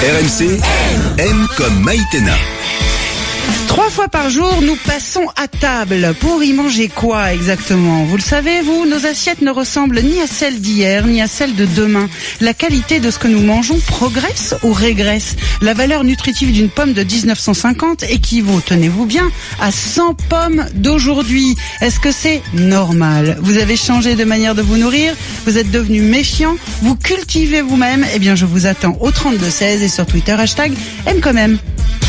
RMC, M comme Maïtena. 3 fois par jour, nous passons à table. Pour y manger quoi exactement? Vous le savez, vous, nos assiettes ne ressemblent ni à celles d'hier, ni à celles de demain. La qualité de ce que nous mangeons progresse ou régresse? La valeur nutritive d'une pomme de 1950 équivaut, tenez-vous bien, à 100 pommes d'aujourd'hui. Est-ce que c'est normal? Vous avez changé de manière de vous nourrir? Vous êtes devenu méfiant? Vous cultivez vous-même? Eh bien, je vous attends au 3216 et sur Twitter, #M comme M.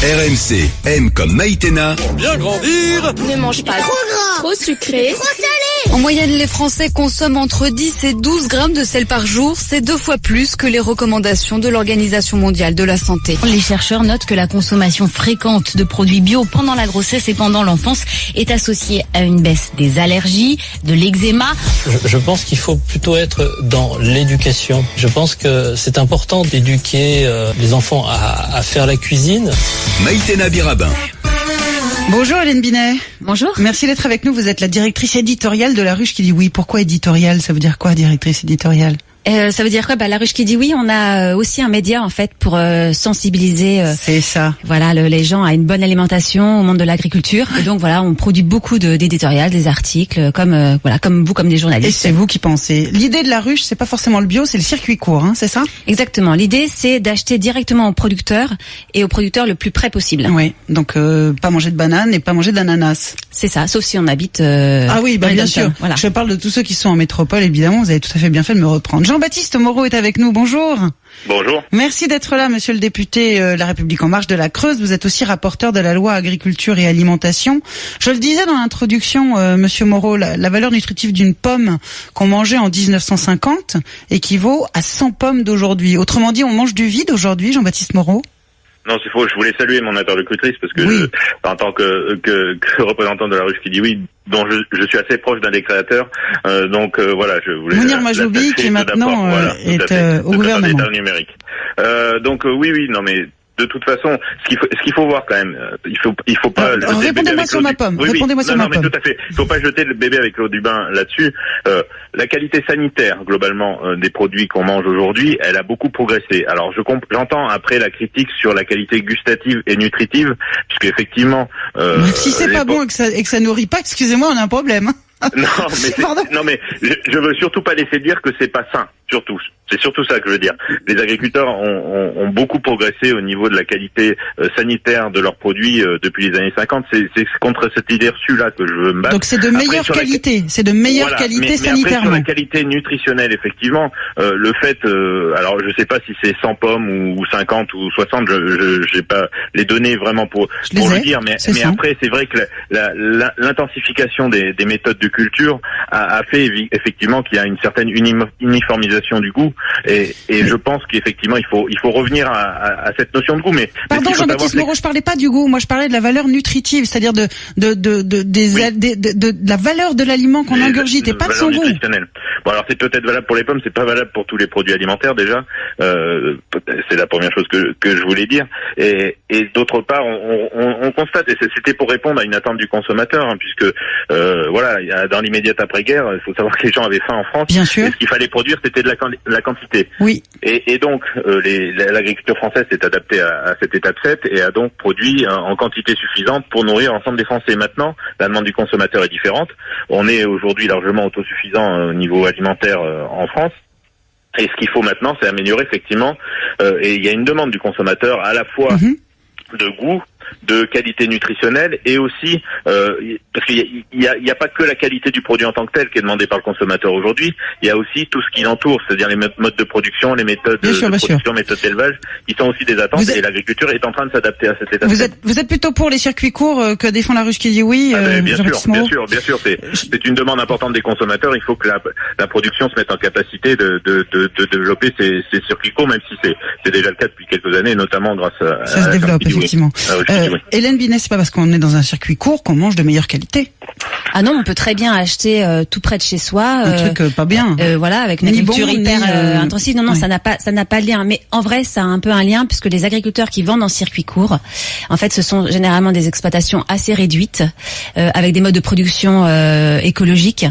RMC, M comme Maïtena. Pour bien grandir, ne mange pas trop gras, trop sucré, trop salé. En moyenne, les Français consomment entre 10 et 12 grammes de sel par jour. C'est 2 fois plus que les recommandations de l'Organisation mondiale de la santé. Les chercheurs notent que la consommation fréquente de produits bio pendant la grossesse et pendant l'enfance est associée à une baisse des allergies, de l'eczéma. Je pense qu'il faut plutôt être dans l'éducation. Je pense que c'est important d'éduquer les enfants à faire la cuisine. Maïtena Birabin. Bonjour Hélène Binet. Bonjour. Merci d'être avec nous. Vous êtes la directrice éditoriale de La Ruche qui dit oui. Pourquoi éditoriale? Ça veut dire quoi, directrice éditoriale? Ça veut dire quoi? La Ruche qui dit oui, on a aussi un média en fait pour sensibiliser. C'est ça. Voilà, les gens à une bonne alimentation, au monde de l'agriculture. Et donc voilà, on produit beaucoup d'éditoriales, des articles, comme vous, comme des journalistes. Et c'est vous qui pensez. L'idée de La Ruche, c'est pas forcément le bio, c'est le circuit court, c'est ça? Exactement. L'idée, c'est d'acheter directement au producteur et au producteur le plus près possible. Oui. Donc pas manger de banane et pas manger d'ananas. C'est ça, sauf si on habite. Ah oui, bien sûr. Voilà. Je parle de tous ceux qui sont en métropole, évidemment. Vous avez tout à fait bien fait de me reprendre. Jean-Baptiste Moreau est avec nous, bonjour. Bonjour. Merci d'être là, monsieur le député La République En Marche de la Creuse. Vous êtes aussi rapporteur de la loi agriculture et alimentation. Je le disais dans l'introduction, monsieur Moreau, la valeur nutritive d'une pomme qu'on mangeait en 1950 équivaut à 100 pommes d'aujourd'hui. Autrement dit, on mange du vide aujourd'hui, Jean-Baptiste Moreau? Non, c'est faux. Je voulais saluer mon interlocutrice parce que oui. En tant que représentant de La Ruche qui dit oui, dont je suis assez proche d'un des créateurs, voilà, je voulais. Mounir Majloubi qui maintenant est au gouvernement. D'État numérique. Oui, non mais. De toute façon, ce qu'il faut voir quand même, il faut pas. Répondez-moi sur ma pomme. Répondez-moi sur ma pomme. Mais tout à fait. Il faut pas jeter le bébé avec l'eau du bain là-dessus. La qualité sanitaire globalement des produits qu'on mange aujourd'hui, elle a beaucoup progressé. Alors j'entends après la critique sur la qualité gustative et nutritive, puisque effectivement. Si c'est pas bon et que ça nourrit pas, excusez-moi, on a un problème. Non mais je veux surtout pas laisser dire que c'est pas sain. Surtout, c'est surtout ça que je veux dire. Les agriculteurs ont beaucoup progressé au niveau de la qualité sanitaire de leurs produits depuis les années 50. C'est contre cette idée reçue-là que je veux me battre. Donc c'est de meilleure qualité, c'est de meilleure qualité sanitairement. Mais après, sur la qualité nutritionnelle, effectivement, le fait, alors je sais pas si c'est 100 pommes ou 50 ou 60, j'ai pas les données vraiment pour le dire, mais après c'est vrai que l'intensification des méthodes de culture a fait effectivement qu'il y a une certaine uniformisation du goût et je pense qu'effectivement il faut revenir à cette notion de goût. Mais pardon Jean-Baptiste Moreau, je parlais pas du goût, moi je parlais de la valeur nutritive, c'est-à-dire de la valeur de l'aliment qu'on ingurgite et pas de son goût. Bon alors c'est peut-être valable pour les pommes, c'est pas valable pour tous les produits alimentaires déjà. C'est la première chose que je voulais dire. Et d'autre part on constate, et c'était pour répondre à une attente du consommateur, puisque dans l'immédiate après-guerre, il faut savoir que les gens avaient faim en France. Bien sûr. Et ce qu'il fallait produire, c'était de la quantité. Oui. Et donc, l'agriculture française s'est adaptée à cette étape 7 et a donc produit en quantité suffisante pour nourrir l'ensemble des Français. Maintenant, la demande du consommateur est différente. On est aujourd'hui largement autosuffisant au niveau alimentaire en France. Et ce qu'il faut maintenant, c'est améliorer effectivement. Et il y a une demande du consommateur à la fois de goût, de qualité nutritionnelle et aussi parce qu'il y a pas que la qualité du produit en tant que tel qui est demandée par le consommateur aujourd'hui, il y a aussi tout ce qui l'entoure, c'est-à-dire les modes de production, les méthodes de production, méthodes d'élevage, qui sont aussi des attentes et l'agriculture est en train de s'adapter à cette étape. Vous êtes plutôt pour les circuits courts que défend La Ruche qui dit oui? Bien sûr, c'est une demande importante des consommateurs. Il faut que la production se mette en capacité de développer ces circuits courts, même si c'est déjà le cas depuis quelques années, notamment grâce à ça se développe effectivement. oui. Hélène Binet, c'est pas parce qu'on est dans un circuit court qu'on mange de meilleure qualité. Ah non, on peut très bien acheter tout près de chez soi. Un truc pas bien. Voilà, avec une agriculture hyper intensive. Non, ça n'a pas de lien. Mais en vrai, ça a un peu un lien puisque les agriculteurs qui vendent en circuit court, en fait, ce sont généralement des exploitations assez réduites, avec des modes de production écologiques.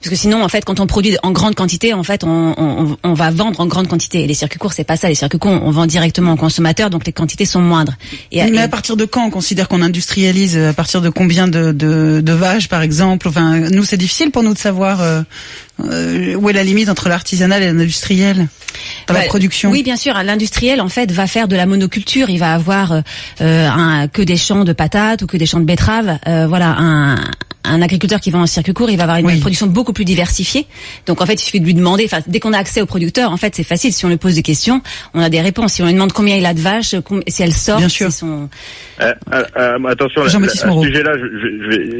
Parce que sinon, en fait, quand on produit en grande quantité, en fait, on va vendre en grande quantité. Et les circuits courts, c'est pas ça. Les circuits courts, on vend directement aux consommateurs, donc les quantités sont moindres. Mais à partir de quand on considère qu'on industrialise? À partir de combien de vaches, par exemple? Enfin, nous, c'est difficile pour nous de savoir où est la limite entre l'artisanal et l'industriel dans la production. Oui, bien sûr. L'industriel, en fait, va faire de la monoculture. Il va avoir que des champs de patates ou que des champs de betteraves. Voilà, un agriculteur qui vend en circuit court, il va avoir une production beaucoup plus diversifiée. Donc en fait, il suffit de lui demander. Enfin, dès qu'on a accès au producteur, en fait, c'est facile. Si on lui pose des questions, on a des réponses. Si on lui demande combien il a de vaches, si elles sortent, bien sûr. Attention, à ce sujet-là,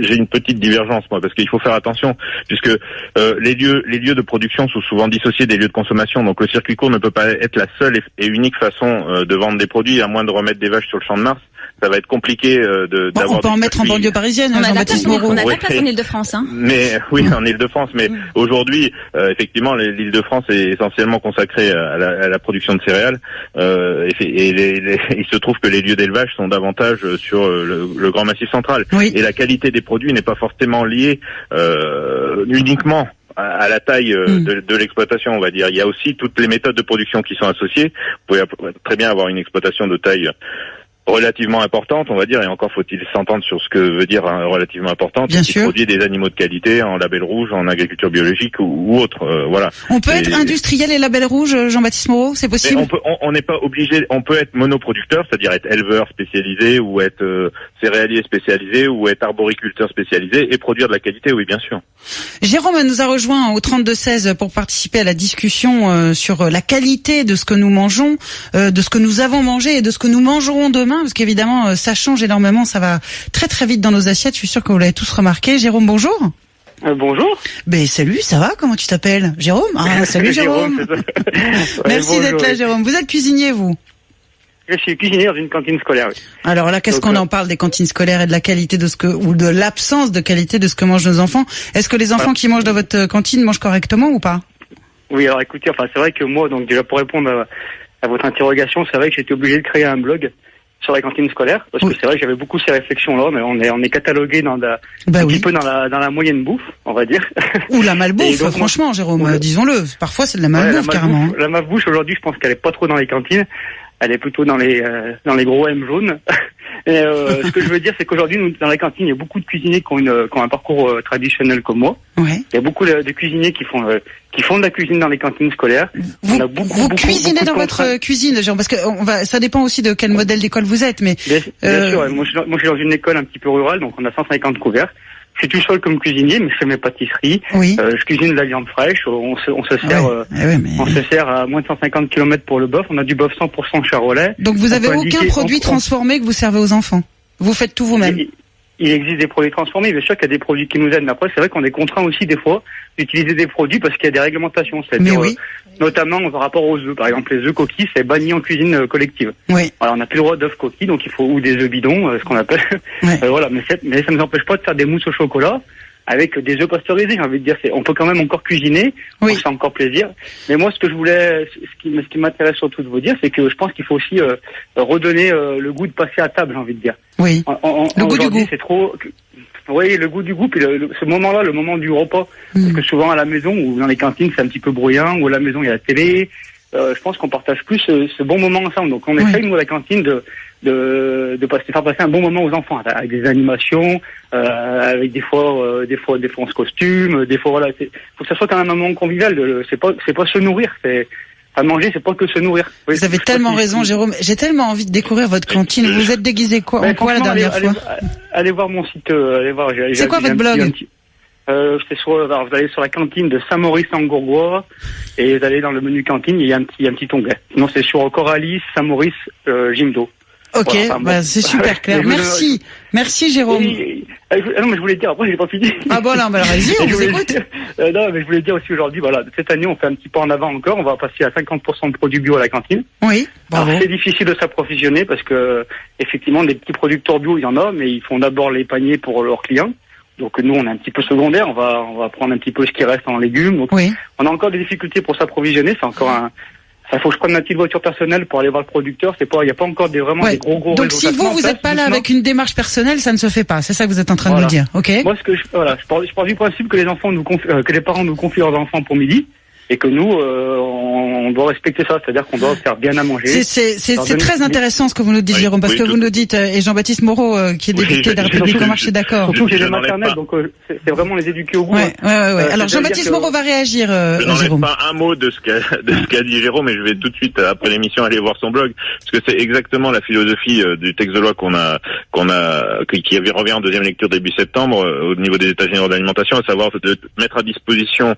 j'ai une petite divergence, moi, parce qu'il faut faire attention, puisque les lieux de production sont souvent dissociés des lieux de consommation. Donc le circuit court ne peut pas être la seule et unique façon de vendre des produits, à moins de remettre des vaches sur le champ de Mars. Ça va être compliqué d'avoir. On peut en mettre en banlieue parisienne. On a de la place en Île-de-France, hein. Mais oui, en Île-de-France. Mais aujourd'hui, effectivement, l'Île-de-France est essentiellement consacrée à la production de céréales. Il se trouve que les lieux d'élevage sont davantage sur le grand massif central. Oui. Et la qualité des produits n'est pas forcément liée uniquement à la taille de l'exploitation, on va dire. Il y a aussi toutes les méthodes de production qui sont associées. Vous pouvez très bien avoir une exploitation de taille relativement importante, on va dire, et encore faut-il s'entendre sur ce que veut dire relativement importante, qui produit des animaux de qualité en label rouge, en agriculture biologique ou autre, voilà. On peut être industriel et label rouge, Jean-Baptiste Moreau, c'est possible? On n'est pas obligé, on peut être monoproducteur, c'est-à-dire être éleveur spécialisé ou être céréalier spécialisé ou être arboriculteur spécialisé et produire de la qualité, oui, bien sûr. Jérôme nous a rejoint au 32-16 pour participer à la discussion sur la qualité de ce que nous mangeons, de ce que nous avons mangé et de ce que nous mangerons demain, parce qu'évidemment ça change énormément, ça va très très vite dans nos assiettes, je suis sûr que vous l'avez tous remarqué. Jérôme, bonjour. Bonjour. Ben salut, ça va? Comment tu t'appelles? Jérôme? Ah, salut Jérôme. Merci d'être là, Jérôme. Vous êtes cuisinier, vous? Je suis cuisinier dans une cantine scolaire, oui. Alors là, qu'est-ce qu'on en parle des cantines scolaires et de la qualité de ou de l'absence de qualité de ce que mangent nos enfants? Est-ce que les enfants qui mangent dans votre cantine mangent correctement ou pas? Oui, alors écoutez, c'est vrai que moi, donc déjà pour répondre à votre interrogation, c'est vrai que j'ai été obligé de créer un blog sur la cantine scolaire, parce que c'est vrai que j'avais beaucoup ces réflexions-là, mais on est catalogué dans un petit peu dans la moyenne bouffe, on va dire. Ou la malbouffe, donc, franchement, Jérôme, disons-le. Parfois, c'est de la malbouffe, carrément. La malbouffe, aujourd'hui, je pense qu'elle est pas trop dans les cantines. Elle est plutôt dans les gros M jaunes. Et ce que je veux dire, c'est qu'aujourd'hui, nous, dans la cantine, il y a beaucoup de cuisiniers qui ont un parcours traditionnel comme moi. Ouais. Il y a beaucoup de cuisiniers qui font de la cuisine dans les cantines scolaires. Vous cuisinez dans votre cuisine, Jean, parce que ça dépend aussi de quel modèle d'école vous êtes, mais. Bien sûr. Moi, je suis dans une école un petit peu rurale, donc on a 150 couverts. Je suis tout seul comme cuisinier, mais je fais mes pâtisseries. Oui. Je cuisine de la viande fraîche. On se sert à moins de 150 km pour le bœuf. On a du bœuf 100% charolais. Donc vous avez aucun produit transformé que vous servez aux enfants. Vous faites tout vous-même. Il existe des produits transformés, bien sûr qu'il y a des produits qui nous aident. Mais après, c'est vrai qu'on est contraint aussi des fois d'utiliser des produits parce qu'il y a des réglementations. C'est-à-dire, notamment par rapport aux œufs. Par exemple, les œufs coquilles, c'est banni en cuisine collective. Oui. Alors, on n'a plus le droit d'œufs coquilles, donc il faut ou des œufs bidons, ce qu'on appelle. Voilà, mais ça ne nous empêche pas de faire des mousses au chocolat avec des œufs pasteurisés. J'ai envie de dire, on peut quand même encore cuisiner, on se fait encore plaisir. Mais moi, ce qui m'intéresse surtout de vous dire, c'est que je pense qu'il faut aussi redonner le goût de passer à table, j'ai envie de dire. Oui. Le goût du goût. C'est trop. Oui, le goût du goût, puis ce moment-là, le moment du repas, parce que souvent à la maison ou dans les cantines, c'est un petit peu bruyant, ou à la maison il y a la télé. Je pense qu'on partage plus ce bon moment ensemble. Donc on essaye nous à la cantine de faire passer un bon moment aux enfants avec des animations, avec des fois on se costume, des fois voilà. Faut que ça soit quand même un moment convivial. C'est pas se nourrir, à manger, c'est pas que se nourrir. Oui, vous avez tellement raison, Jérôme. J'ai tellement envie de découvrir votre cantine. Vous vous êtes déguisé en quoi la dernière fois? Allez voir mon site. Allez voir. C'est quoi votre blog? Vous allez sur la cantine de Saint-Maurice-en-Gourgois et vous allez dans le menu cantine, il y a un petit onglet. Sinon, c'est sur Coralie, Saint-Maurice, Gimdo. Ok, c'est super clair. Merci Jérôme. Non, mais je voulais dire, après, j'ai pas fini. Ah bon, non, allez-y, on vous écoute. Non, mais je voulais dire aussi aujourd'hui, voilà, cette année, on fait un petit pas en avant encore. On va passer à 50% de produits bio à la cantine. Oui, bravo. Alors, c'est difficile de s'approvisionner parce que, effectivement, des petits producteurs bio, il y en a, mais ils font d'abord les paniers pour leurs clients. Donc, nous, on est un petit peu secondaire. On va prendre un petit peu ce qui reste en légumes. Donc, on a encore des difficultés pour s'approvisionner. C'est encore il faut que je prenne ma petite voiture personnelle pour aller voir le producteur. Il n'y a pas encore des gros. Donc si vous n'êtes pas là avec une démarche personnelle, ça ne se fait pas. C'est ça que vous êtes en train de nous dire, ok? Moi, je pars du principe que que les parents nous confient leurs enfants pour midi. Et que nous, on doit respecter ça, c'est-à-dire qu'on doit faire bien à manger. C'est très intéressant ce que vous nous dites, Jérôme, parce que vous nous dites, et Jean-Baptiste Moreau, qui est député de la République En Marche, est d'accord. Surtout que j'ai les maternelles, donc c'est vraiment les éduquer au goût. Ouais. Alors Jean-Baptiste Moreau va réagir, je n'enlève Jérôme. pas un mot de ce qu'a dit Jérôme, et je vais tout de suite, après l'émission, aller voir son blog, parce que c'est exactement la philosophie du texte de loi qui revient en deuxième lecture début septembre, au niveau des États généraux d'alimentation, à savoir de mettre à disposition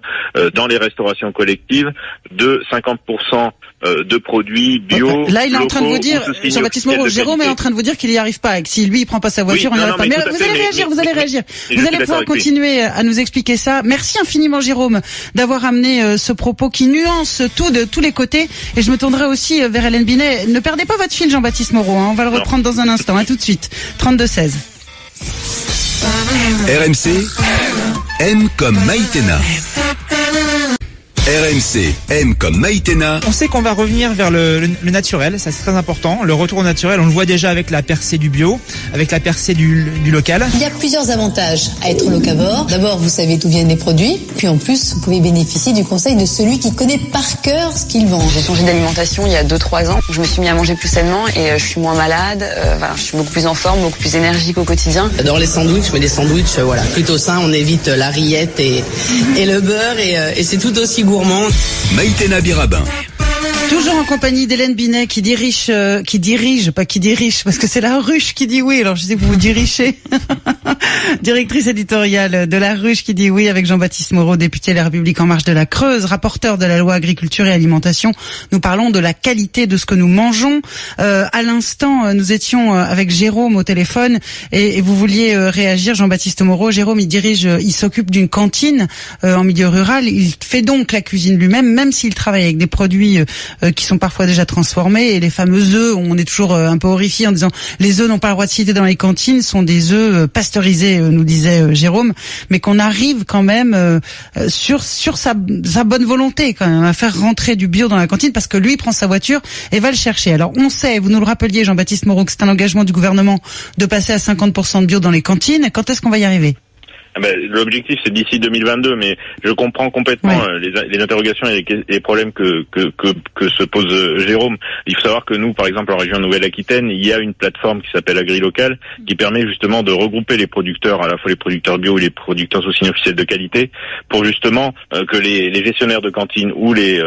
dans les restaurations collectives de 50% de produits bio. Là, il est en train de vous dire, Jean-Baptiste Moreau, Jérôme est en train de vous dire qu'il n'y arrive pas, et que si lui il prend pas sa voiture, on n'y arrive pas. Mais vous allez réagir. Vous allez pouvoir continuer à nous expliquer ça. Merci infiniment, Jérôme, d'avoir amené ce propos qui nuance tout de tous les côtés. Et je me tournerai aussi vers Hélène Binet. Ne perdez pas votre fil, Jean-Baptiste Moreau. On va le reprendre dans un instant. À tout de suite. 32-16. RMC, M comme Maïtena. RMC, M comme Maïtena. On sait qu'on va revenir vers le naturel, ça c'est très important. Le retour au naturel, on le voit déjà avec la percée du bio, avec la percée du local. Il y a plusieurs avantages à être locavore. D'abord, vous savez d'où viennent les produits. Puis en plus, vous pouvez bénéficier du conseil de celui qui connaît par cœur ce qu'il vend. J'ai changé d'alimentation il y a 2-3 ans. Je me suis mis à manger plus sainement et je suis moins malade. Je suis beaucoup plus en forme, beaucoup plus énergique au quotidien. J'adore les sandwichs, mais des sandwichs, plutôt sains. On évite la rillette et le beurre et c'est tout aussi gourmand. Maïtena Birabin. Toujours en compagnie d'Hélène Binet qui dirige, parce que c'est la Ruche qui dit oui. Alors je sais que vous dirigez. Directrice éditoriale de la Ruche qui dit oui, avec Jean-Baptiste Moreau, député de la République En Marche de la Creuse, rapporteur de la loi agriculture et alimentation. Nous parlons de la qualité de ce que nous mangeons. À l'instant, nous étions avec Jérôme au téléphone et vous vouliez réagir, Jean-Baptiste Moreau. Jérôme, il s'occupe d'une cantine en milieu rural. Il fait donc la cuisine lui-même, même s'il travaille avec des produits qui sont parfois déjà transformés. Et les fameux œufs, on est toujours un peu horrifié en disant les œufs n'ont pas le droit de citer dans les cantines, sont des œufs pasteurisés, nous disait Jérôme, mais qu'on arrive quand même sur sa bonne volonté quand même à faire rentrer du bio dans la cantine, parce que lui prend sa voiture et va le chercher. Alors on sait, vous nous le rappeliez, Jean-Baptiste Moreau, que c'est un engagement du gouvernement de passer à 50% de bio dans les cantines. Quand est-ce qu'on va y arriver ? L'objectif c'est d'ici 2022, mais je comprends complètement les interrogations et les problèmes que se pose Jérôme. Il faut savoir que nous, par exemple, en région Nouvelle-Aquitaine, il y a une plateforme qui s'appelle AgriLocal qui permet justement de regrouper les producteurs, à la fois les producteurs bio et les producteurs sous signe officiel de qualité, pour justement que les gestionnaires de cantines ou les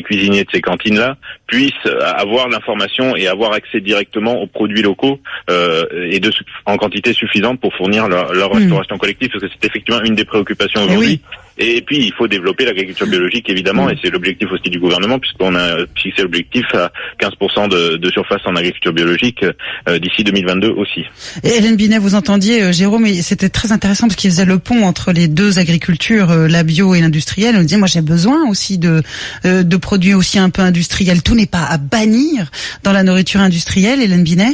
cuisiniers de ces cantines-là puissent avoir l'information et avoir accès directement aux produits locaux et en quantité suffisante pour fournir leur restauration collective, parce que c'est effectivement une des préoccupations aujourd'hui. Et puis, il faut développer l'agriculture biologique, évidemment, et c'est l'objectif aussi du gouvernement, puisqu'on a fixé l'objectif à 15% de surface en agriculture biologique d'ici 2022 aussi. Et Hélène Binet, vous entendiez Jérôme, et c'était très intéressant parce qu'il faisait le pont entre les deux agricultures, la bio et l'industrielle. On disait, moi j'ai besoin aussi de produits aussi un peu industriels. Tout n'est pas à bannir dans la nourriture industrielle, Hélène Binet ?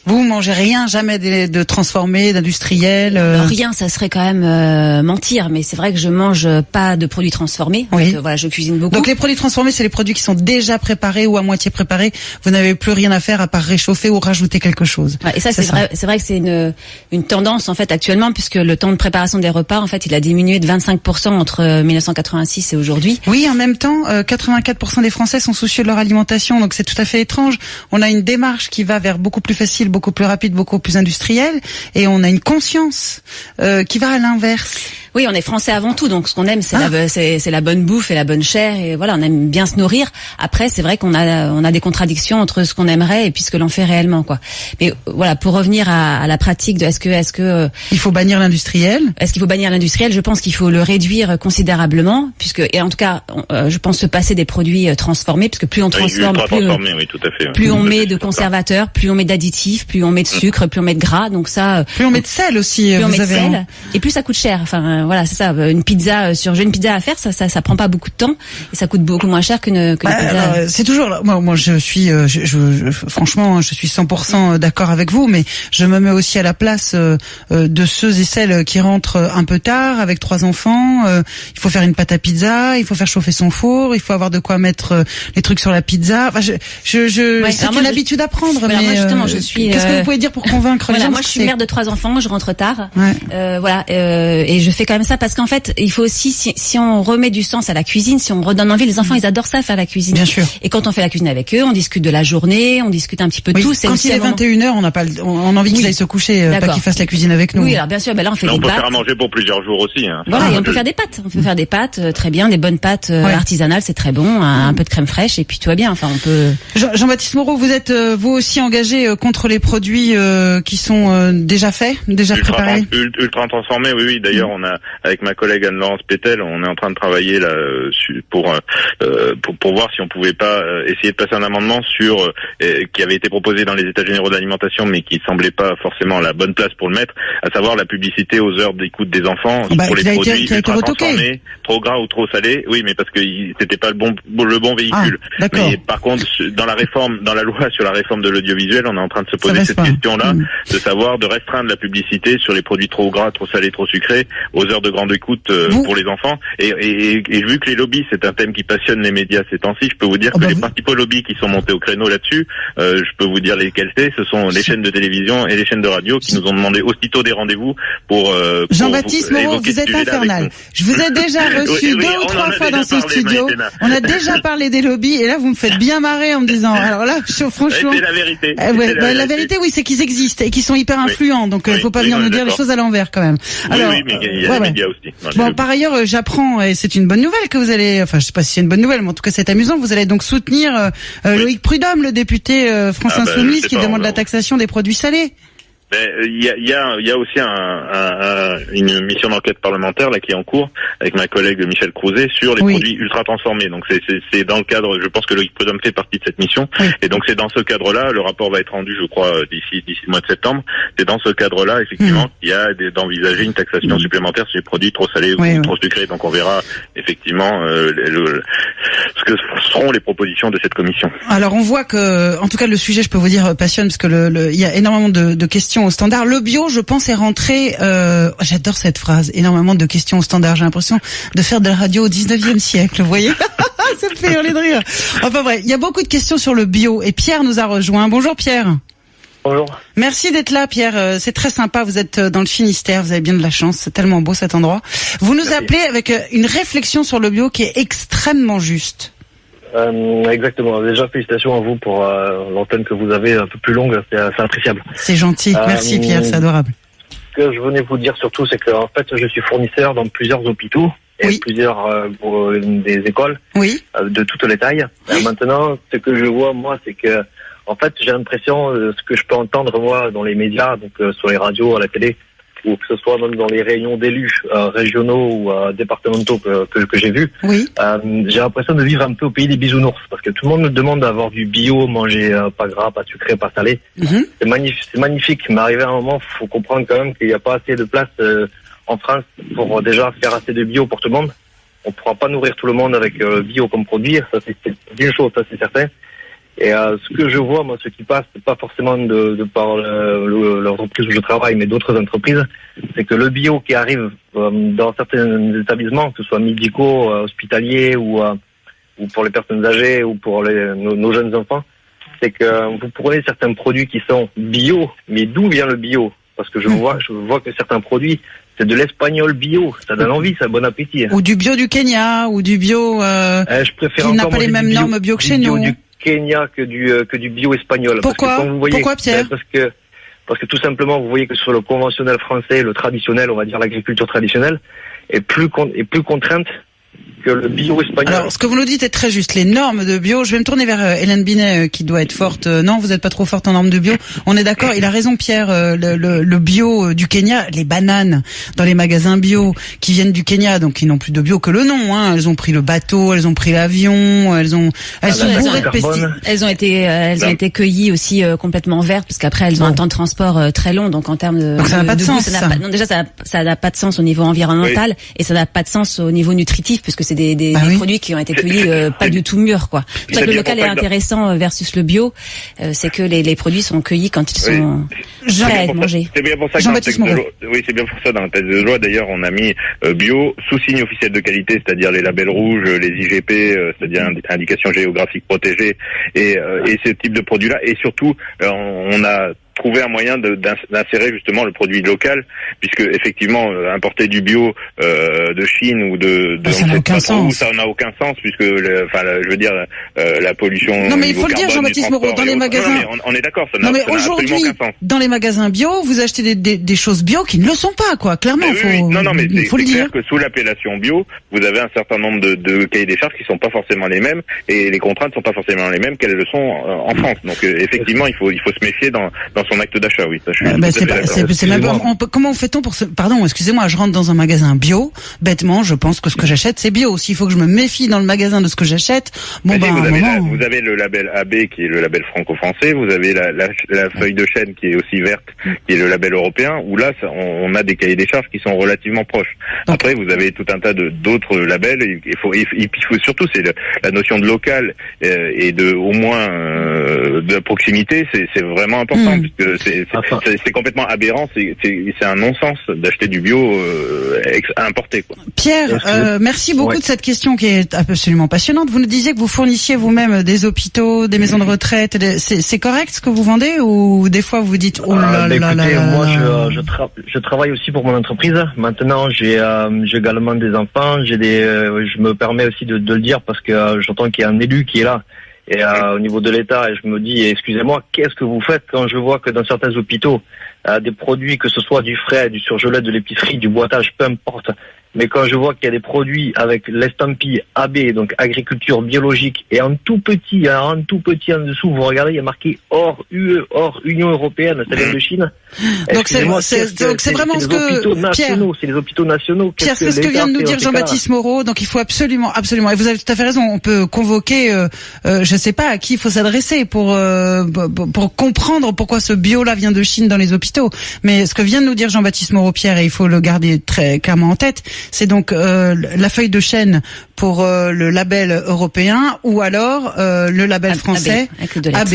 Vous mangez rien, jamais de transformé, d'industriel. Rien, ça serait quand même mentir. Mais c'est vrai que je mange pas de produits transformés. Oui. Donc, je cuisine beaucoup. Donc les produits transformés, c'est les produits qui sont déjà préparés ou à moitié préparés. Vous n'avez plus rien à faire à part réchauffer ou rajouter quelque chose. Ouais, et ça, c'est vrai. C'est vrai que c'est une tendance en fait actuellement, puisque le temps de préparation des repas, en fait, il a diminué de 25% entre 1986 et aujourd'hui. Oui, en même temps, 84% des Français sont soucieux de leur alimentation. Donc c'est tout à fait étrange. On a une démarche qui va vers beaucoup plus facile, beaucoup plus rapide, beaucoup plus industriel, et on a une conscience qui va à l'inverse. Oui, on est français avant tout, donc ce qu'on aime, c'est la bonne bouffe et la bonne chair, et voilà, on aime bien se nourrir. Après, c'est vrai qu'on a des contradictions entre ce qu'on aimerait et puis ce que l'on fait réellement, quoi. Mais voilà, pour revenir à la pratique de est-ce que il faut bannir l'industriel? Est-ce qu'il faut bannir l'industriel? Je pense qu'il faut le réduire considérablement, et en tout cas, je pense se passer des produits transformés, puisque plus on transforme, plus on met de conservateurs, plus on met d'additifs, plus on met de sucre, plus on met de gras, donc ça. Plus on met de sel aussi. Plus on met de sel, et plus ça coûte cher. Enfin, voilà, c'est ça. Une pizza j'ai une pizza à faire, ça prend pas beaucoup de temps et ça coûte beaucoup moins cher qu'une pizza. C'est toujours moi je suis franchement je suis 100% d'accord avec vous, mais je me mets aussi à la place de ceux et celles qui rentrent un peu tard avec 3 enfants. Il faut faire une pâte à pizza, il faut faire chauffer son four, il faut avoir de quoi mettre les trucs sur la pizza. Enfin, c'est une habitude à prendre. Mais moi justement, je suis. Qu'est-ce que vous pouvez dire pour convaincre les gens? Moi, je suis mère de 3 enfants, je rentre tard. Ouais. Et je fais quand même ça parce qu'en fait, il faut aussi si on remet du sens à la cuisine, si on redonne envie, les enfants ils adorent ça, faire la cuisine. Bien sûr. Et quand on fait la cuisine avec eux, on discute de la journée, on discute un petit peu de tout. Quand il est 21h, on n'a pas, on a envie qu'ils aillent se coucher, pas qu'ils fassent la cuisine avec nous. Oui, alors bien sûr, là on fait des pâtes. On peut faire à manger pour plusieurs jours aussi. Voilà, et on peut faire des pâtes. On peut faire des pâtes, très bien, des bonnes pâtes artisanales, c'est très bon, un peu de crème fraîche et puis tout va bien. Enfin, on peut. Jean-Baptiste Moreau, vous êtes vous aussi engagé contre les produits qui sont déjà faits, déjà préparés. Ultra transformés, oui. D'ailleurs, on a avec ma collègue Anne-Laurence Pétel, on est en train de travailler là pour voir si on pouvait pas essayer de passer un amendement sur qui avait été proposé dans les États généraux de l'alimentation, mais qui semblait pas forcément la bonne place pour le mettre, à savoir la publicité aux heures d'écoute des enfants pour les produits ultra transformés, trop gras ou trop salés. Oui, mais parce que c'était pas le bon véhicule. Mais par contre, dans la loi sur la réforme de l'audiovisuel, on est en train de se poser cette question-là, de savoir de restreindre la publicité sur les produits trop gras, trop salés, trop sucrés aux heures de grande écoute pour les enfants. Et vu que les lobbies, c'est un thème qui passionne les médias ces temps-ci, je peux vous dire que les principaux lobbies qui sont montés au créneau là-dessus, je peux vous dire lesquels ce sont les chaînes de télévision et les chaînes de radio qui nous ont demandé aussitôt des rendez-vous pour Jean-Baptiste Moreau, vous êtes infernal. Je vous ai déjà reçu 2 ou 3 fois dans ce studio. On a déjà parlé des lobbies et là vous me faites bien marrer en me disant alors là franchement c'est la vérité. La vérité oui, c'est qu'ils existent et qu'ils sont hyper influents, donc faut pas venir nous dire les choses à l'envers quand même. Alors, oui, mais il y a les médias aussi. Bon, par ailleurs, j'apprends et c'est une bonne nouvelle que vous allez, enfin je sais pas si c'est une bonne nouvelle, mais en tout cas c'est amusant, vous allez donc soutenir Loïc Prudhomme, le député France Insoumise qui demande la taxation des produits salés. Il y a aussi une mission d'enquête parlementaire là qui est en cours avec ma collègue Michel Crouzet sur les produits ultra transformés. Donc c'est dans le cadre, je pense que Loïc Prudhomme fait partie de cette mission. Et donc c'est dans ce cadre-là, le rapport va être rendu, je crois, d'ici le mois de septembre. C'est dans ce cadre-là, effectivement, qu'il y a d'envisager une taxation supplémentaire sur les produits trop salés ou trop sucrés. Donc on verra effectivement ce que seront les propositions de cette commission. Alors on voit que, en tout cas, le sujet, je peux vous dire, passionne parce que il y a énormément de questions au standard. Le bio, je pense, est rentré, j'adore cette phrase, énormément de questions au standard. J'ai l'impression de faire de la radio au 19e siècle, vous voyez? Ça me fait hurler de rire. Enfin bref, il y a beaucoup de questions sur le bio et Pierre nous a rejoint. Bonjour Pierre. Bonjour. Merci d'être là Pierre, c'est très sympa, vous êtes dans le Finistère, vous avez bien de la chance, c'est tellement beau cet endroit. Vous nous appelez avec une réflexion sur le bio qui est extrêmement juste. Exactement. Déjà, félicitations à vous pour l'antenne que vous avez un peu plus longue. C'est appréciable. C'est gentil. Merci Pierre, c'est adorable. Ce que je venais vous dire surtout, c'est que en fait, je suis fournisseur dans plusieurs hôpitaux et plusieurs des écoles de toutes les tailles. Maintenant, ce que je vois moi, c'est que en fait, j'ai l'impression, ce que je peux entendre moi dans les médias, donc sur les radios, à la télé, ou que ce soit même dans les réunions d'élus régionaux ou départementaux que j'ai vus, j'ai l'impression de vivre un peu au pays des bisounours, parce que tout le monde me demande d'avoir du bio, manger pas gras, pas sucré, pas salé. C'est magnifique, mais arrivé à un moment, faut comprendre quand même qu'il n'y a pas assez de place en France pour déjà faire assez de bio pour tout le monde. On pourra pas nourrir tout le monde avec bio comme produit, ça c'est une chose, ça c'est certain. Et ce que je vois, moi, ce qui passe, c'est pas forcément de par l'entreprise où je travaille, mais d'autres entreprises, c'est que le bio qui arrive dans certains établissements, que ce soit médicaux, hospitaliers ou pour les personnes âgées ou pour nos jeunes enfants, c'est que vous prenez certains produits qui sont bio, mais d'où vient le bio? Parce que je vois que certains produits, c'est de l'espagnol bio, ça donne envie, ça, bon appétit. Ou du bio du Kenya, ou du bio je préfère qui n'a pas les mêmes normes bio que chez nous. Kenya que du bio espagnol. Pourquoi? Parce que, vous voyez, pourquoi Pierre? Parce que parce que tout simplement, vous voyez que sur le conventionnel français, le traditionnel, on va dire l'agriculture traditionnelle, est plus contrainte que le bio espagnol. Alors, ce que vous nous dites est très juste. Les normes de bio, je vais me tourner vers Hélène Binet, qui doit être forte. Non, vous n'êtes pas trop forte en normes de bio. On est d'accord, il a raison Pierre, le bio du Kenya, les bananes dans les magasins bio qui viennent du Kenya, donc ils n'ont plus de bio que le nom, hein. Elles ont pris le bateau, elles ont pris l'avion, elles sont bourrées de pesticides. Elles ont été cueillies aussi complètement vertes, parce qu'après elles ont un temps de transport très long, donc en termes de... Donc ça n'a pas de sens, ça. Déjà, ça n'a pas de sens au niveau environnemental, et ça n'a pas de sens au niveau nutritif, puisque c'est des produits qui ont été cueillis pas du tout mûrs, quoi. C'est pour ça que le local est intéressant versus le bio, c'est que les produits sont cueillis quand ils sont prêts à être mangés. C'est bien pour ça que dans le texte de loi, c'est bien pour ça dans le texte de loi d'ailleurs on a mis bio sous signe officiel de qualité, c'est-à-dire les labels rouges, les IGP, c'est-à-dire indications géographiques protégées et ce type de produits-là, et surtout on a trouver un moyen d'insérer justement le produit local, puisque effectivement importer du bio de Chine ou ça n'a aucun sens. Ça n'a aucun sens, puisque je veux dire la pollution. Non mais il faut le dire, Jean-Baptiste Moreau, dans les magasins. Non, mais on est d'accord, ça n'a absolument aucun sens. Dans les magasins bio, vous achetez des choses bio qui ne le sont pas, quoi. Clairement, mais faut le c'est dire. clair que sous l'appellation bio, vous avez un certain nombre de cahiers des charges qui sont pas forcément les mêmes, et les contraintes sont pas forcément les mêmes qu'elles le sont en France. Donc effectivement, il faut se méfier dans son acte d'achat, oui. Ça, c'est même pas, comment fait-on pour pardon, excusez-moi, je rentre dans un magasin bio, bêtement, je pense que ce que j'achète c'est bio. S'il faut que je me méfie dans le magasin de ce que j'achète, vous avez le label AB qui est le label franco-français, vous avez la feuille de chêne qui est aussi verte, qui est le label européen, où là, on a des cahiers des charges qui sont relativement proches. Après, vous avez tout un tas d'autres labels, il faut surtout, c'est la notion de local, et de, au moins, de la proximité, c'est vraiment important, puisque c'est complètement aberrant, c'est un non-sens d'acheter du bio importé, quoi. Pierre, merci beaucoup de cette question qui est absolument passionnante. Vous nous disiez que vous fournissiez vous-même des hôpitaux, des maisons de retraite. C'est correct ce que vous vendez, ou des fois vous dites moi je travaille aussi pour mon entreprise. Maintenant j'ai également des enfants, je me permets aussi de le dire parce que j'entends qu'il y a un élu qui est là. Et au niveau de l'État, et je me dis, excusez-moi, qu'est-ce que vous faites quand je vois que dans certains hôpitaux, des produits, que ce soit du frais, du surgelé, de l'épicerie, du boitage, peu importe, mais quand je vois qu'il y a des produits avec l'estampille AB, donc agriculture biologique, et en tout petit en dessous, vous regardez, il y a marqué hors UE, hors Union Européenne, ça vient de Chine. Donc c'est vraiment ce que Pierre, c'est les hôpitaux nationaux. Pierre, c'est ce que vient de nous dire Jean-Baptiste Moreau. Donc il faut absolument, et vous avez tout à fait raison. On peut convoquer, je sais pas à qui il faut s'adresser pour comprendre pourquoi ce bio-là vient de Chine dans les hôpitaux. Mais ce que vient de nous dire Jean-Baptiste Moreau, Pierre, et il faut le garder très clairement en tête, c'est donc la feuille de chêne pour le label européen, ou alors le label français AB.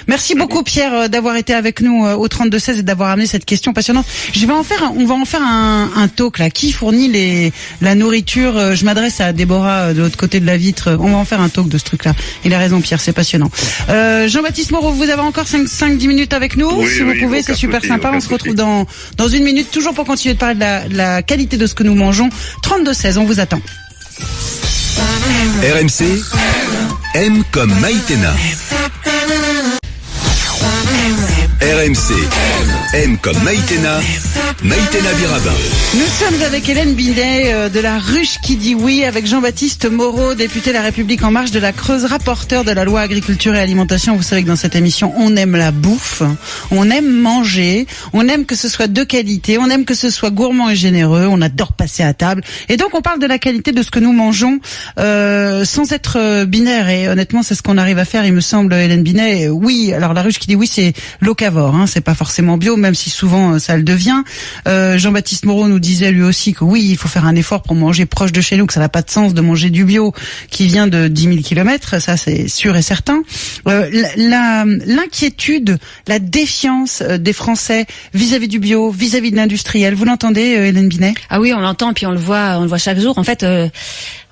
Merci beaucoup Pierre d'avoir été avec nous au 32-16 et d'avoir amené cette question passionnante. On va en faire un talk là. Qui fournit la nourriture? Je m'adresse à Déborah de l'autre côté de la vitre. On va en faire un talk de ce truc-là. Il a raison Pierre, c'est passionnant. Jean-Baptiste Moreau, vous avez encore 5-10 minutes avec nous, si vous pouvez, c'est super sympa. On se retrouve dans une minute, toujours pour continuer de parler de la qualité de ce que nous mangeons. 32-16, on vous attend. RMC, M comme Maïtena. RMC, M comme Maïtena, Maïtena Birabin. Nous sommes avec Hélène Binet de la Ruche qui dit oui, avec Jean-Baptiste Moreau, député La République En Marche de la Creuse, rapporteur de la loi agriculture et alimentation. Vous savez que dans cette émission, on aime la bouffe, on aime manger, on aime que ce soit de qualité, on aime que ce soit gourmand et généreux, on adore passer à table. Et donc on parle de la qualité de ce que nous mangeons sans être binaire. Et honnêtement, c'est ce qu'on arrive à faire, il me semble, Hélène Binet. Oui, alors La Ruche qui dit oui, c'est locavore, hein, c'est pas forcément bio, même si souvent ça le devient. Jean-Baptiste Moreau nous disait lui aussi que oui, il faut faire un effort pour manger proche de chez nous, que ça n'a pas de sens de manger du bio qui vient de 10 000 kilomètres, ça c'est sûr et certain. L'inquiétude, la défiance des Français vis-à-vis du bio, vis-à-vis de l'industriel, vous l'entendez Hélène Binet? Ah oui, on l'entend, puis on le voit chaque jour. En fait,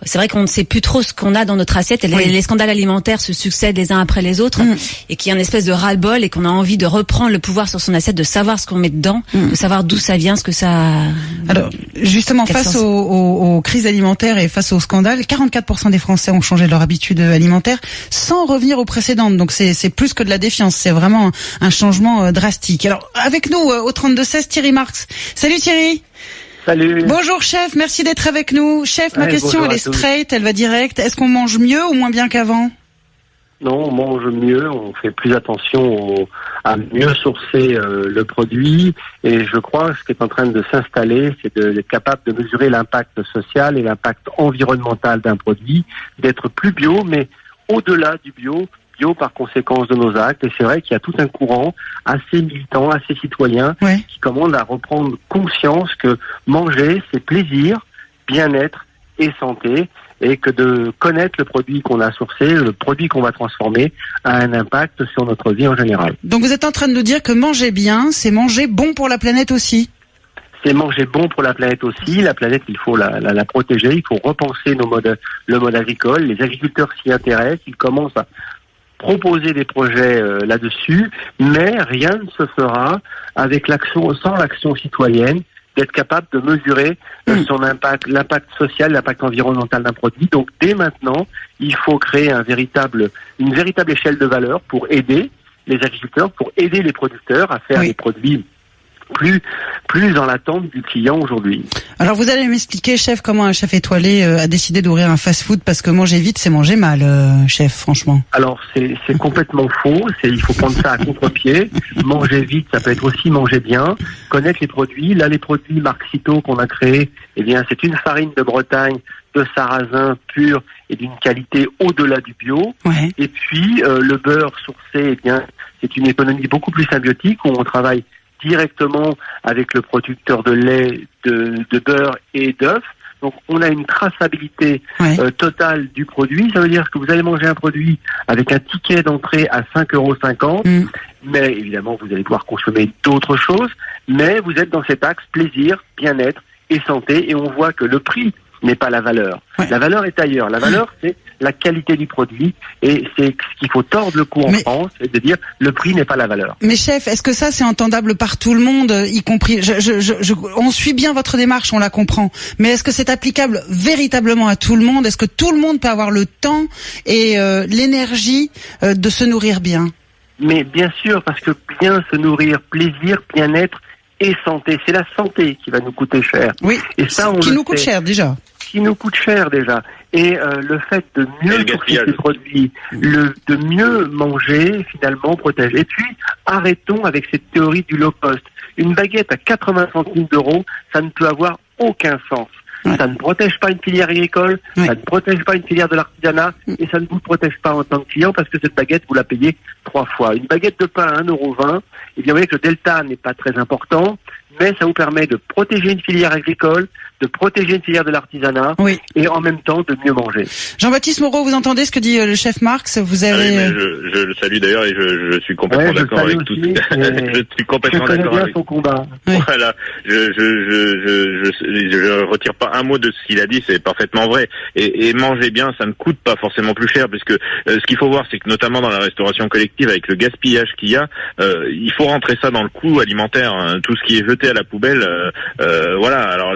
c'est vrai qu'on ne sait plus trop ce qu'on a dans notre assiette. Et les scandales alimentaires se succèdent les uns après les autres, et qu'il y a une espèce de ras-le-bol et qu'on a envie de reprendre le pouvoir sur son assiette, de savoir ce qu'on met dedans, de savoir d'où ça vient, ce que ça. Alors, justement, face aux crises alimentaires et face aux scandales, 44% des Français ont changé leur habitude alimentaire sans revenir aux précédentes. Donc c'est plus que de la défiance, c'est vraiment un changement drastique. Alors, avec nous au 32-16, Thierry Marx. Salut Thierry. Salut. Bonjour chef, merci d'être avec nous. Chef, ma question elle est straight, elle va direct. Est-ce qu'on mange mieux ou moins bien qu'avant ? Non, on mange mieux, on fait plus attention à mieux sourcer le produit, et je crois que ce qui est en train de s'installer, c'est d'être capable de mesurer l'impact social et l'impact environnemental d'un produit, d'être plus bio, mais au-delà du bio par conséquence de nos actes. Et c'est vrai qu'il y a tout un courant assez militant, assez citoyen, qui commande à reprendre conscience que manger, c'est plaisir, bien-être et santé, et que de connaître le produit qu'on a sourcé, le produit qu'on va transformer, a un impact sur notre vie en général. Donc vous êtes en train de nous dire que manger bien, c'est manger bon pour la planète aussi ? C'est manger bon pour la planète aussi. La planète, il faut la protéger, il faut repenser le mode agricole. Les agriculteurs s'y intéressent, ils commencent à proposer des projets là-dessus, mais rien ne se fera sans l'action citoyenne, d'être capable de mesurer son impact, l'impact social, l'impact environnemental d'un produit. Donc dès maintenant, il faut créer une véritable échelle de valeur pour aider les agriculteurs, pour aider les producteurs à faire des produits plus dans l'attente du client aujourd'hui. Alors vous allez m'expliquer, chef, comment un chef étoilé a décidé d'ouvrir un fast-food, parce que manger vite, c'est manger mal, chef, franchement. Alors c'est complètement faux, il faut prendre ça à contre-pied. Manger vite, ça peut être aussi manger bien, connaître les produits. Là, les produits Marc Citeaux qu'on a créés, eh bien, c'est une farine de Bretagne, de sarrasin pur et d'une qualité au-delà du bio. Et puis le beurre sourcé, eh bien, c'est une économie beaucoup plus symbiotique où on travaille directement avec le producteur de lait, de beurre et d'œufs. Donc on a une traçabilité totale du produit. Ça veut dire que vous allez manger un produit avec un ticket d'entrée à 5,50 €, mais évidemment vous allez pouvoir consommer d'autres choses, mais vous êtes dans cet axe plaisir, bien-être et santé, et on voit que le prix n'est pas la valeur. La valeur est ailleurs. La valeur, c'est la qualité du produit, et c'est ce qu'il faut tordre le cou en France, et de dire le prix n'est pas la valeur. Mais chef, est-ce que ça c'est entendable par tout le monde, y compris on suit bien votre démarche, on la comprend, mais est-ce que c'est applicable véritablement à tout le monde ? Est-ce que tout le monde peut avoir le temps et l'énergie de se nourrir bien ? Mais bien sûr, parce que bien se nourrir, plaisir, bien-être et santé, c'est la santé qui va nous coûter cher. Oui, et ça, qui nous coûte cher déjà. Qui nous coûte cher déjà. Et le fait de mieux sourcer ces produits, de mieux manger, finalement, protéger. Et puis, arrêtons avec cette théorie du low cost. Une baguette à 80 centimes d'euros, ça ne peut avoir aucun sens. Ça ne protège pas une filière agricole, ça ne protège pas une filière de l'artisanat, et ça ne vous protège pas en tant que client, parce que cette baguette, vous la payez 3 fois. Une baguette de pain à 1,20 €, et bien vous voyez que le delta n'est pas très important, mais ça vous permet de protéger une filière agricole, de protéger une filière de l'artisanat, et en même temps de mieux manger. Jean-Baptiste Moreau, vous entendez ce que dit le chef Marx ? Vous avez... je le salue d'ailleurs, et je suis complètement d'accord avec tout. Je suis complètement d'accord avec son combat. Voilà, je retire pas un mot de ce qu'il a dit, c'est parfaitement vrai. Et manger bien, ça ne coûte pas forcément plus cher, puisque ce qu'il faut voir, c'est que notamment dans la restauration collective, avec le gaspillage qu'il y a, il faut rentrer ça dans le coût alimentaire. Hein. Tout ce qui est jeté à la poubelle, voilà. Alors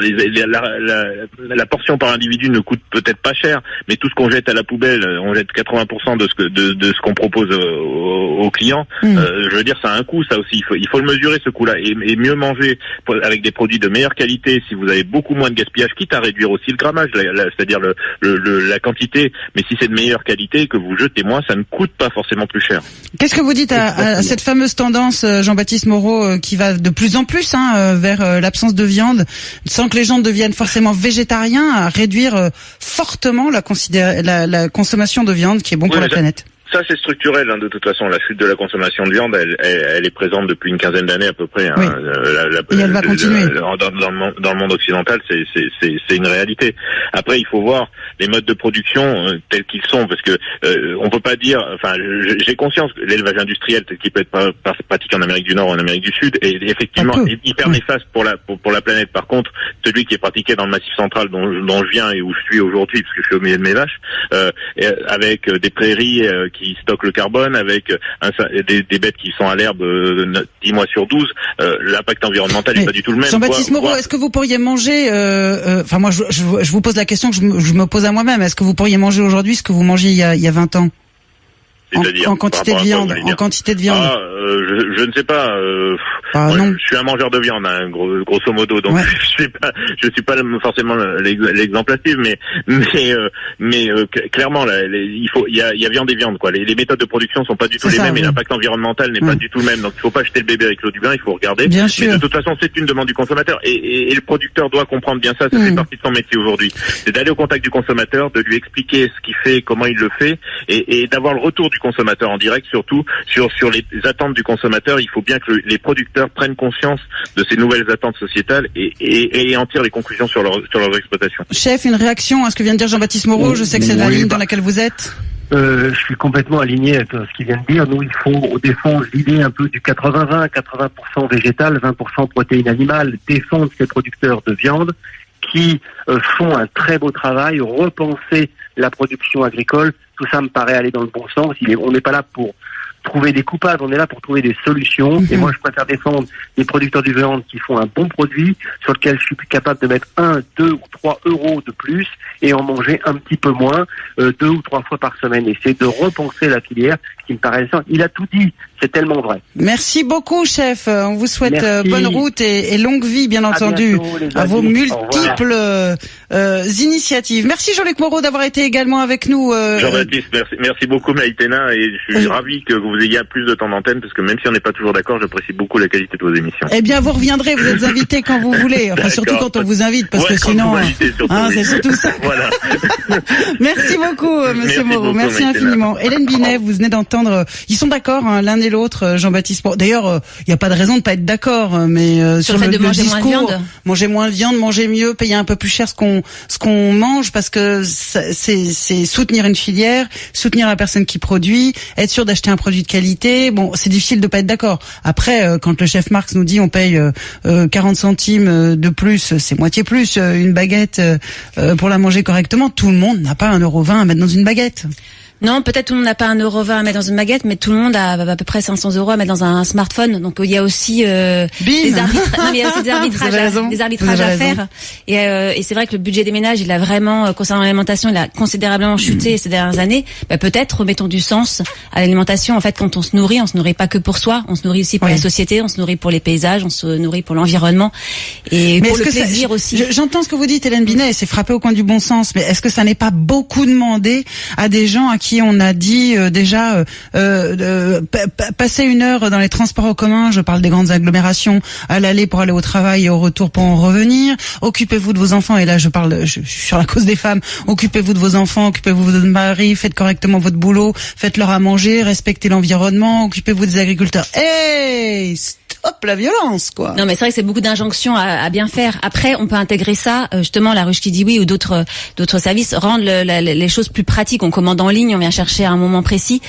la portion par individu ne coûte peut-être pas cher, mais tout ce qu'on jette à la poubelle, on jette 80% de ce qu'on propose aux clients. Je veux dire, ça a un coût, ça aussi. Il faut le mesurer, ce coût-là, et mieux manger avec des produits de meilleure qualité. Si vous avez beaucoup moins de gaspillage, quitte à réduire aussi le grammage, c'est-à-dire la quantité, mais si c'est de meilleure qualité, que vous jetez moins, ça ne coûte pas forcément plus cher. Qu'est-ce que vous dites à cette fameuse tendance, Jean-Baptiste Moreau, qui va de plus en plus vers l'absence de viande, sans que les gens deviennent forcément végétariens, à réduire fortement la consommation de viande, qui est bon pour la planète? Ça, c'est structurel, de toute façon. La chute de la consommation de viande, elle est présente depuis une quinzaine d'années à peu près. Oui. Et elle va continuer. Dans le monde occidental, c'est une réalité. Après, il faut voir les modes de production tels qu'ils sont, parce que on peut pas dire. Enfin, j'ai conscience que l'élevage industriel tel qu'il peut être pratiqué en Amérique du Nord ou en Amérique du Sud est effectivement hyper néfaste pour la planète. Par contre, celui qui est pratiqué dans le Massif central dont je viens et où je suis aujourd'hui, parce que je suis au milieu de mes vaches, avec des prairies qui stockent le carbone, avec des bêtes qui sont à l'herbe 10 mois sur 12, l'impact environnemental n'est pas du tout le même. Jean-Baptiste Moreau, est-ce que vous pourriez manger, enfin moi je vous pose la question que je me pose à moi-même, est-ce que vous pourriez manger aujourd'hui ce que vous mangiez il y a 20 ans? En quantité de viande. Je ne sais pas. Moi, je suis un mangeur de viande, grosso modo. Donc je suis pas forcément l'exemple à suivre, mais clairement, il y a viande et viande, quoi. Les méthodes de production sont pas du tout les mêmes, et l'impact environnemental n'est pas du tout le même. Donc il faut pas jeter le bébé avec l'eau du bain. Il faut regarder. Bien mais sûr. de toute façon, c'est une demande du consommateur, et le producteur doit comprendre bien ça. Ça fait partie de son métier aujourd'hui. C'est d'aller au contact du consommateur, de lui expliquer ce qu'il fait, comment il le fait, et d'avoir le retour du consommateur en direct, surtout sur les attentes du consommateur. Il faut bien que les producteurs prennent conscience de ces nouvelles attentes sociétales et en tirent les conclusions sur leurs exploitations. Chef, une réaction à ce que vient de dire Jean-Baptiste Moreau. Je sais que c'est la ligne dans laquelle vous êtes. Je suis complètement aligné avec ce qu'il vient de dire. Nous, il faut défendre l'idée un peu du 80-20, 80% végétal, 20% protéines animales, défendre ces producteurs de viande qui font un très beau travail, repenser la production agricole. Tout ça me paraît aller dans le bon sens. On n'est pas là pour trouver des coupables, on est là pour trouver des solutions. Et moi, je préfère défendre des producteurs de viande qui font un bon produit, sur lequel je suis plus capable de mettre 1, 2 ou 3 euros de plus et en manger un petit peu moins, 2 ou 3 fois par semaine. Et c'est de repenser la filière qui me paraît ça. Il a tout dit. C'est tellement vrai. Merci beaucoup, chef. On vous souhaite bonne route et longue vie, bien entendu, à vos multiples initiatives. Merci Jean-Luc Moreau d'avoir été également avec nous. Jean-Baptiste, merci beaucoup Maïtena, et je suis ravi que vous ayez plus de temps d'antenne, parce que même si on n'est pas toujours d'accord, j'apprécie beaucoup la qualité de vos émissions. Eh bien, vous reviendrez, vous êtes invité quand vous voulez. Enfin, surtout quand on vous invite, parce que sinon, c'est surtout ça. Voilà. Merci beaucoup, monsieur Moreau. Merci infiniment. Hélène Binet, vous venez d'entendre. Ils sont d'accord, l'un et l'autre, Jean-Baptiste Moreau. D'ailleurs, il n'y a pas de raison de pas être d'accord, mais sur le fait de manger discours, moins de viande. Manger moins de viande, manger mieux, payer un peu plus cher ce qu'on mange, parce que c'est soutenir une filière, soutenir la personne qui produit, être sûr d'acheter un produit de qualité. Bon, c'est difficile de pas être d'accord. Après, quand le chef Marx nous dit on paye 40 centimes de plus, c'est moitié plus une baguette pour la manger correctement. Tout le monde n'a pas 1,20 € à mettre dans une baguette. Non, peut-être tout le monde n'a pas 1,20 € à mettre dans une baguette, mais tout le monde a à peu près 500 € à mettre dans un smartphone. Donc il y a aussi des arbitrages à faire. Et c'est vrai que le budget des ménages, il a vraiment, concernant l'alimentation, il a considérablement chuté ces dernières années. Peut-être remettons du sens à l'alimentation. En fait, quand on se nourrit pas que pour soi, on se nourrit aussi pour la société, on se nourrit pour les paysages, on se nourrit pour l'environnement et pour le plaisir aussi. J'entends ce que vous dites, Hélène Binet, et c'est frappé au coin du bon sens. Mais est-ce que ça n'est pas beaucoup demandé à des gens à qui on a dit déjà passer 1 heure dans les transports en commun, je parle des grandes agglomérations, à l'aller pour aller au travail et au retour pour en revenir, occupez-vous de vos enfants, et là je suis sur la cause des femmes, occupez-vous de vos enfants, occupez-vous de votre mari, faites correctement votre boulot, faites-leur à manger, respectez l'environnement, occupez-vous des agriculteurs. Hey, stop la violence, quoi. Non, mais c'est vrai que c'est beaucoup d'injonctions à bien faire. Après, on peut intégrer ça, justement, la ruche qui dit oui ou d'autres services, rendre les choses plus pratiques. On commande en ligne, on vient chercher à un moment précis.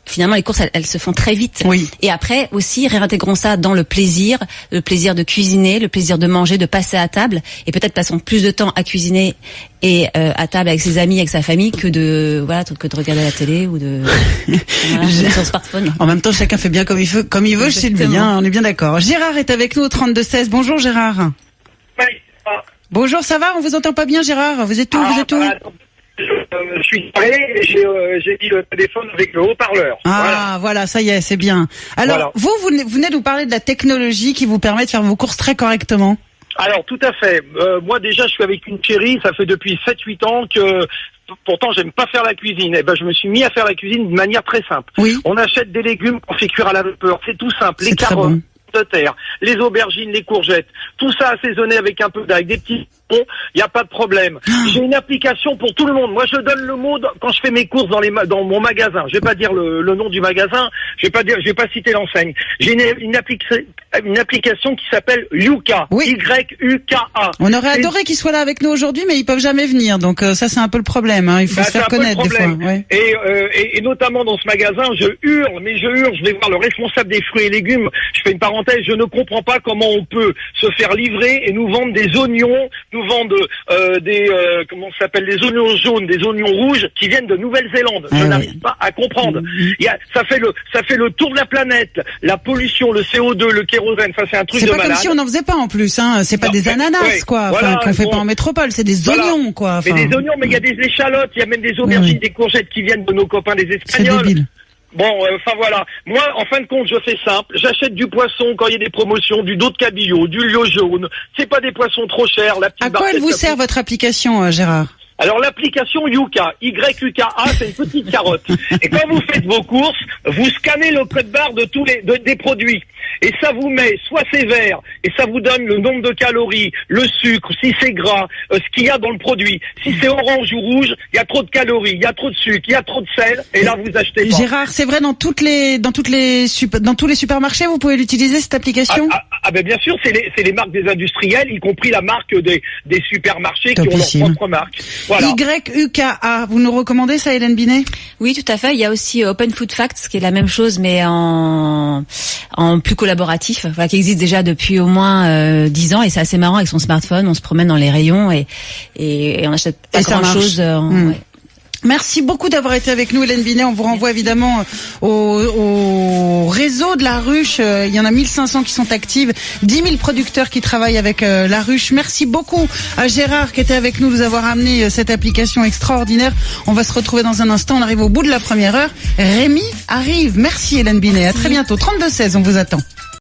Finalement, les courses, elles se font très vite. Oui. Et après, aussi, réintégrons ça dans le plaisir de cuisiner, le plaisir de manger, de passer à table. Et peut-être passons plus de temps à cuisiner et à table avec ses amis, avec sa famille, que de regarder la télé ou sur son smartphone. En même temps, chacun fait bien comme il veut chez lui, on est bien d'accord. Gérard est avec nous au 32-16. Bonjour Gérard. Oui. Bonjour, ça va? On vous entend pas bien, Gérard. Vous êtes où? Je suis paré et j'ai mis le téléphone avec le haut-parleur. Voilà, ça y est, c'est bien. Alors, vous venez de nous parler de la technologie qui vous permet de faire vos courses très correctement. Alors, tout à fait. Moi, déjà, je suis avec une chérie, ça fait depuis 7-8 ans que... Pourtant, j'aime pas faire la cuisine. Eh ben, je me suis mis à faire la cuisine de manière très simple. Oui. On achète des légumes qu'on fait cuire à la vapeur. C'est tout simple. Les carottes de terre, les aubergines, les courgettes. Tout ça assaisonné avec un peu d'ail, des petits bon, il n'y a pas de problème. J'ai une application pour tout le monde. Moi, je donne le mot quand je fais mes courses dans mon magasin. Je vais pas dire le nom du magasin. Je vais pas citer l'enseigne. J'ai une application qui s'appelle Yuka. Oui. Y-U-K-A. On aurait adoré qu'ils soient là avec nous aujourd'hui, mais ils peuvent jamais venir. Donc ça, c'est un peu le problème. Hein. Il faut se faire connaître des fois. Ouais. Et notamment dans ce magasin, je hurle. Je vais voir le responsable des fruits et légumes. Je fais une parenthèse. Je ne comprends pas comment on peut se faire livrer et nous vendre des oignons, nous vendre comment ça s'appelle, des oignons jaunes, des oignons rouges qui viennent de Nouvelle-Zélande. Je n'arrive pas à comprendre. Ça fait le tour de la planète. La pollution, le CO2, le kérosène, ça c'est un truc de malade. C'est pas comme si on n'en faisait pas en plus, hein. C'est pas des ananas, quoi. Enfin, qu'on fait pas en métropole. C'est des oignons, quoi. Enfin, mais des oignons, mais il y a des échalotes, il y a même des aubergines, des courgettes qui viennent de nos copains les Espagnols. C'est débile. Bon, enfin voilà. Moi, en fin de compte, je fais simple. J'achète du poisson quand il y a des promotions, du dos de cabillaud, du lieu jaune. C'est pas des poissons trop chers. À quoi elle vous sert votre application, Gérard? Alors l'application Yuka, Y-U-K-A, c'est une petite carotte. Et quand vous faites vos courses, vous scannez le code barre de des produits. Et ça vous met, soit c'est vert, et ça vous donne le nombre de calories, le sucre, si c'est gras, ce qu'il y a dans le produit. Si c'est orange ou rouge, il y a trop de calories, il y a trop de sucre, il y a trop de sel, et là vous achetez pas. Gérard, c'est vrai dans tous les supermarchés, vous pouvez l'utiliser cette application? Ben bien sûr, c'est les marques des industriels, y compris la marque des supermarchés qui ont leur propre marque. Voilà. Y-U-K-A, vous nous recommandez ça, Hélène Binet? Oui, tout à fait. Il y a aussi Open Food Facts, qui est la même chose, mais en plus collaboratif, enfin, qui existe déjà depuis au moins 10 ans, et c'est assez marrant avec son smartphone. On se promène dans les rayons et on achète pas grand-chose. Ouais. Merci beaucoup d'avoir été avec nous, Hélène Binet. On vous renvoie évidemment au réseau de la ruche. Il y en a 1500 qui sont actives, 10 000 producteurs qui travaillent avec la ruche. Merci beaucoup à Gérard qui était avec nous, de nous avoir amené cette application extraordinaire. On va se retrouver dans un instant. On arrive au bout de la première heure. Rémi arrive. Merci Hélène Binet. À très bientôt. 32-16, on vous attend.